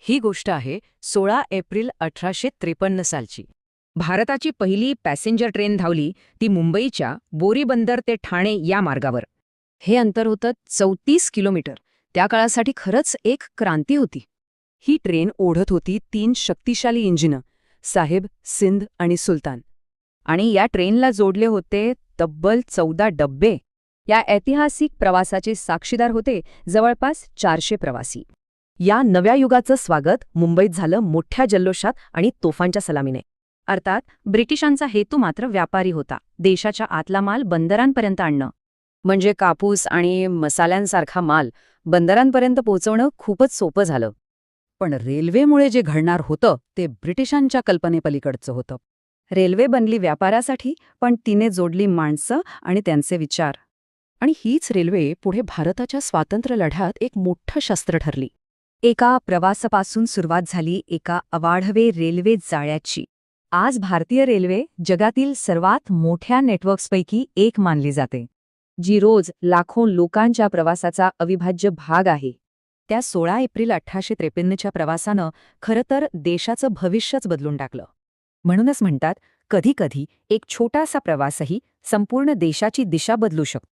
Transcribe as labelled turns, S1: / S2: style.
S1: ही गोष्ट आहे 16 एप्रिल 1853 सालची.
S2: भारताची पहिली पॅसेंजर ट्रेन धावली ती मुंबईच्या बोरीबंदर ते ठाणे या मार्गावर.
S1: हे अंतर होतं 34 किलोमीटर. त्या काळासाठी खरंच एक क्रांती होती. ही ट्रेन ओढत होती 3 शक्तिशाली इंजिनं, साहेब, सिंध आणि सुलतान. आणि या ट्रेनला जोडले होते तब्बल 14 डब्बे. या ऐतिहासिक प्रवासाचे साक्षीदार होते जवळपास 400 प्रवासी. या नव्या युगाचं स्वागत मुंबईत झालं मोठ्या जल्लोषात आणि तोफांच्या सलामीने. अर्थात ब्रिटिशांचा हेतू मात्र व्यापारी होता, देशाच्या आतला माल बंदरांपर्यंत आणणं. म्हणजे कापूस आणि मसाल्यांसारखा माल बंदरांपर्यंत पोहोचवणं खूपच सोपं झालं. पण रेल्वेमुळे जे घडणार होतं ते ब्रिटिशांच्या कल्पनेपलीकडचं होतं. रेल्वे बनली व्यापारासाठी, पण तिने जोडली माणसं आणि त्यांचे विचार. आणि हीच रेल्वे पुढे भारताच्या स्वातंत्र्य लढ्यात एक मोठं शस्त्र ठरली. एका प्रवासापासून सुरुवात झाली एका अवाढवे रेल्वे जाळ्याची. आज भारतीय रेल्वे जगातील सर्वात मोठ्या नेटवर्क्सपैकी एक मानली जाते, जी रोज लाखो लोकांच्या प्रवासाचा अविभाज्य भाग आहे. त्या 16 एप्रिल 1853च्या प्रवासानं खरं तर देशाचं भविष्यच बदलून टाकलं. म्हणूनच म्हणतात, कधीकधी एक छोटासा प्रवासही संपूर्ण देशाची दिशा बदलू शकतो.